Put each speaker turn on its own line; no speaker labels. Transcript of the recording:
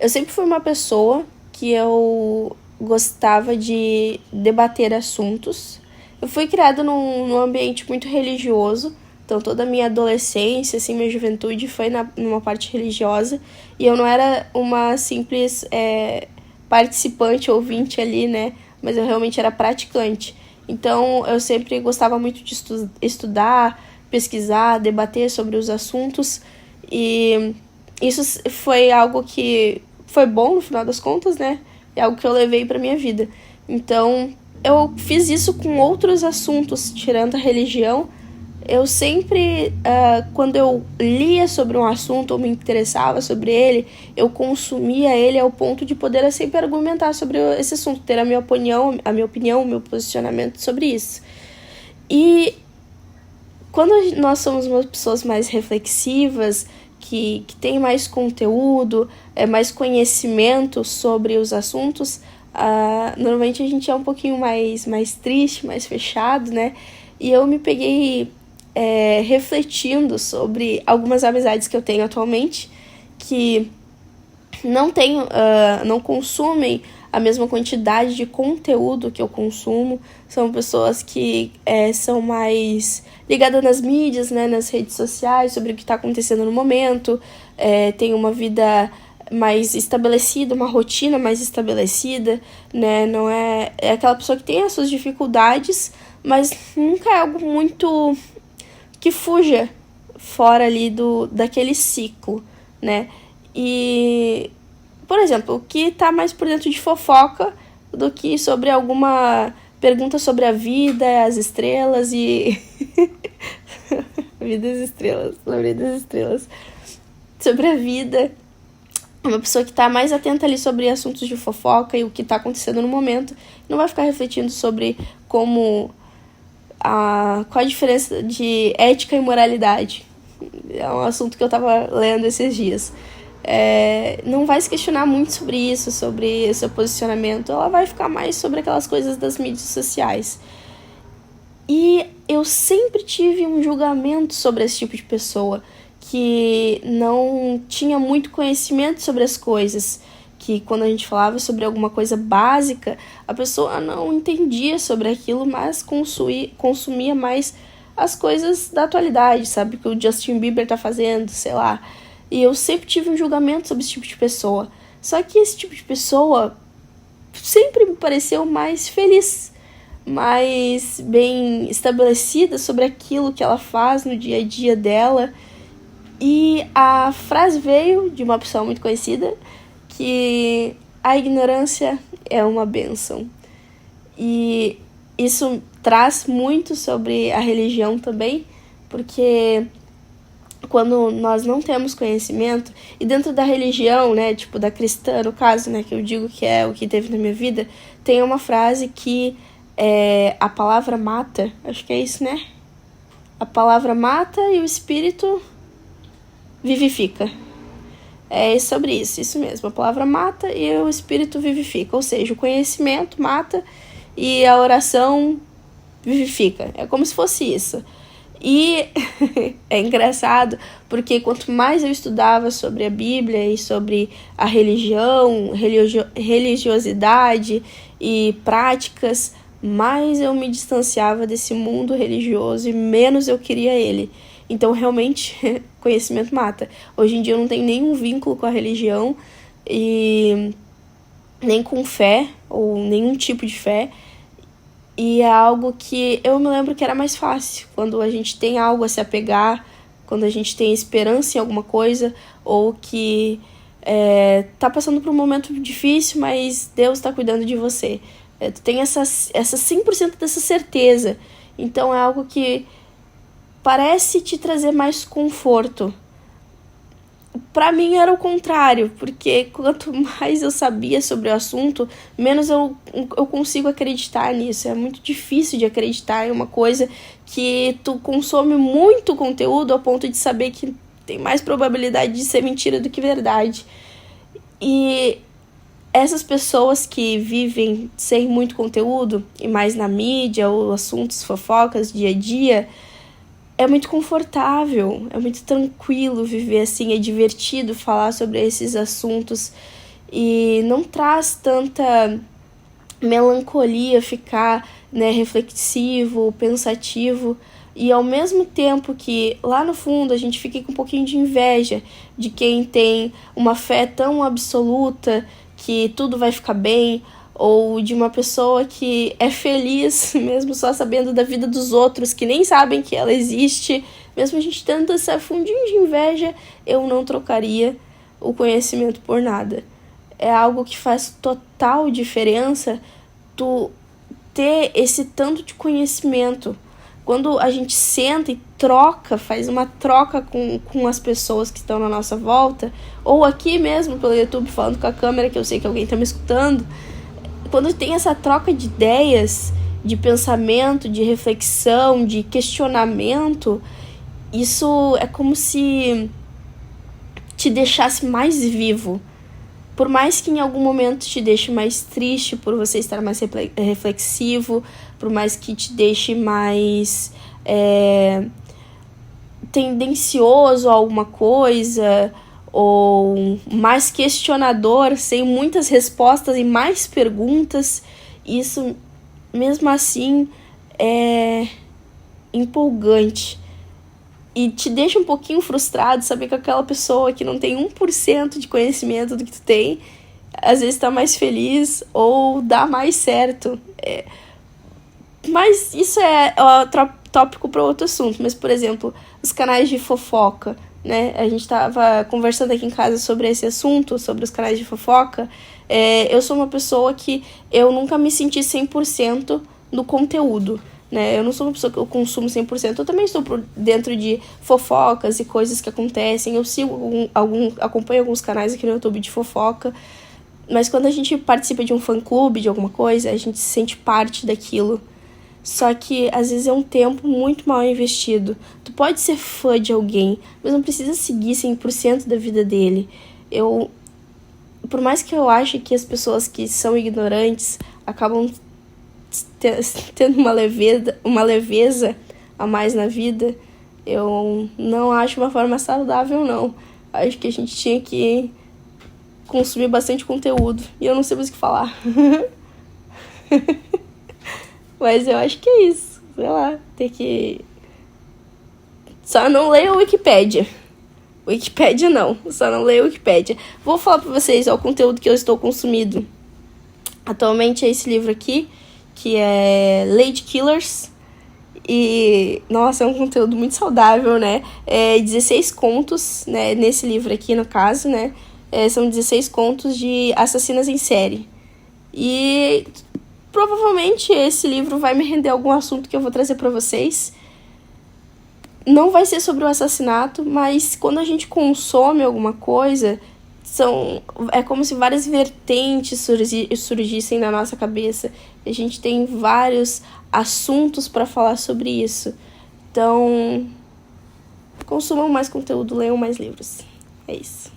Eu sempre fui uma pessoa que eu gostava de debater assuntos. Eu fui criada num ambiente muito religioso, então toda a minha adolescência, assim, minha juventude foi numa parte religiosa, e eu não era uma simples participante, ouvinte ali, né, mas eu realmente era praticante. Então eu sempre gostava muito de estudar, pesquisar, debater sobre os assuntos, e isso foi algo que foi bom no final das contas, né? É algo que eu levei pra minha vida. Então, eu fiz isso com outros assuntos, tirando a religião. Eu sempre, quando eu lia sobre um assunto ou me interessava sobre ele, eu consumia ele ao ponto de poder sempre argumentar sobre esse assunto, ter a minha opinião, o meu posicionamento sobre isso. E quando nós somos umas pessoas mais reflexivas, que tem mais conteúdo, mais conhecimento sobre os assuntos, normalmente a gente é um pouquinho mais triste, mais fechado, né? E eu me peguei refletindo sobre algumas amizades que eu tenho atualmente, que não consumem a mesma quantidade de conteúdo que eu consumo. São pessoas que são mais ligadas nas mídias, né, nas redes sociais, sobre o que está acontecendo no momento, tem uma vida mais estabelecida, uma rotina mais estabelecida, né, não é aquela pessoa que tem as suas dificuldades, mas nunca é algo muito que fuja fora ali daquele ciclo, né. E, por exemplo, o que tá mais por dentro de fofoca do que sobre alguma pergunta sobre a vida, as estrelas e... Vida das estrelas, lembrei das estrelas. Sobre a vida. Uma pessoa que tá mais atenta ali sobre assuntos de fofoca e o que tá acontecendo no momento. Não vai ficar refletindo sobre qual a diferença de ética e moralidade. É um assunto que eu tava lendo esses dias. Não vai se questionar muito sobre isso, sobre o seu posicionamento. Ela vai ficar mais sobre aquelas coisas das mídias sociais. E eu sempre tive um julgamento sobre esse tipo de pessoa, que não tinha muito conhecimento sobre as coisas, que quando a gente falava sobre alguma coisa básica, a pessoa não entendia sobre aquilo, mas consumia mais as coisas da atualidade, sabe? Que o Justin Bieber tá fazendo, sei lá. E eu sempre tive um julgamento sobre esse tipo de pessoa. Só que esse tipo de pessoa sempre me pareceu mais feliz, mais bem estabelecida sobre aquilo que ela faz no dia a dia dela. E a frase veio de uma pessoa muito conhecida, que a ignorância é uma bênção. E isso traz muito sobre a religião também, porque quando nós não temos conhecimento, e dentro da religião, né, tipo da cristã, no caso, né, que eu digo que é o que teve na minha vida, tem uma frase que a palavra mata, acho que é isso, né? A palavra mata e o espírito vivifica. É sobre isso mesmo. A palavra mata e o espírito vivifica. Ou seja, o conhecimento mata e a oração vivifica. É como se fosse isso. E é engraçado porque quanto mais eu estudava sobre a Bíblia e sobre a religião, religiosidade e práticas, mais eu me distanciava desse mundo religioso e menos eu queria ele. Então, realmente, conhecimento mata. Hoje em dia eu não tenho nenhum vínculo com a religião e nem com fé, ou nenhum tipo de fé. E é algo que eu me lembro que era mais fácil, quando a gente tem algo a se apegar, quando a gente tem esperança em alguma coisa, ou que tá passando por um momento difícil, mas Deus tá cuidando de você. Tu tem essa 100% dessa certeza. Então é algo que parece te trazer mais conforto. Pra mim era o contrário, porque quanto mais eu sabia sobre o assunto, menos eu consigo acreditar nisso. É muito difícil de acreditar em uma coisa que tu consome muito conteúdo ao ponto de saber que tem mais probabilidade de ser mentira do que verdade. E essas pessoas que vivem sem muito conteúdo e mais na mídia ou assuntos, fofocas, dia a dia, é muito confortável, é muito tranquilo viver assim, é divertido falar sobre esses assuntos. e não traz tanta melancolia ficar, né, reflexivo, pensativo. E ao mesmo tempo que lá no fundo a gente fica com um pouquinho de inveja de quem tem uma fé tão absoluta que tudo vai ficar bem, ou de uma pessoa que é feliz mesmo só sabendo da vida dos outros, que nem sabem que ela existe. Mesmo a gente tendo esse fundinho de inveja, eu não trocaria o conhecimento por nada. É algo que faz total diferença tu ter esse tanto de conhecimento. Quando a gente senta e troca, faz uma troca com as pessoas que estão na nossa volta, ou aqui mesmo pelo YouTube falando com a câmera, que eu sei que alguém está me escutando, quando tem essa troca de ideias, de pensamento, de reflexão, de questionamento, isso é como se te deixasse mais vivo. Por mais que em algum momento te deixe mais triste por você estar mais reflexivo, por mais que te deixe mais tendencioso a alguma coisa, ou mais questionador, sem muitas respostas e mais perguntas, isso mesmo assim é empolgante. E te deixa um pouquinho frustrado saber que aquela pessoa que não tem 1% de conhecimento do que tu tem, às vezes tá mais feliz ou dá mais certo. Mas isso é tópico para outro assunto. Mas, por exemplo, os canais de fofoca, né? A gente tava conversando aqui em casa sobre esse assunto, sobre os canais de fofoca. Eu sou uma pessoa que eu nunca me senti 100% no conteúdo, né? Eu não sou uma pessoa que eu consumo 100%, eu também estou por dentro de fofocas e coisas que acontecem. Eu sigo acompanho alguns canais aqui no YouTube de fofoca, mas quando a gente participa de um fã-clube, de alguma coisa, a gente se sente parte daquilo. Só que às vezes é um tempo muito mal investido. Tu pode ser fã de alguém, mas não precisa seguir 100% da vida dele. Por mais que eu ache que as pessoas que são ignorantes acabam tendo uma leveza a mais na vida, eu não acho uma forma saudável, não. Acho que a gente tinha que consumir bastante conteúdo. E eu não sei mais o que falar. Mas eu acho que é isso. Sei lá, tem que... Só não leia a Wikipédia. Wikipédia não, só não leia a Wikipédia. Vou falar pra vocês o conteúdo que eu estou consumindo. Atualmente é esse livro aqui, que é Lady Killers. E, nossa, é um conteúdo muito saudável, né? 16 contos, né? Nesse livro aqui, no caso, né? São 16 contos de assassinas em série. E provavelmente esse livro vai me render algum assunto que eu vou trazer pra vocês. Não vai ser sobre o assassinato, mas quando a gente consome alguma coisa, é como se várias vertentes surgissem na nossa cabeça. A gente tem vários assuntos para falar sobre isso. Então, consumam mais conteúdo, leiam mais livros. É isso.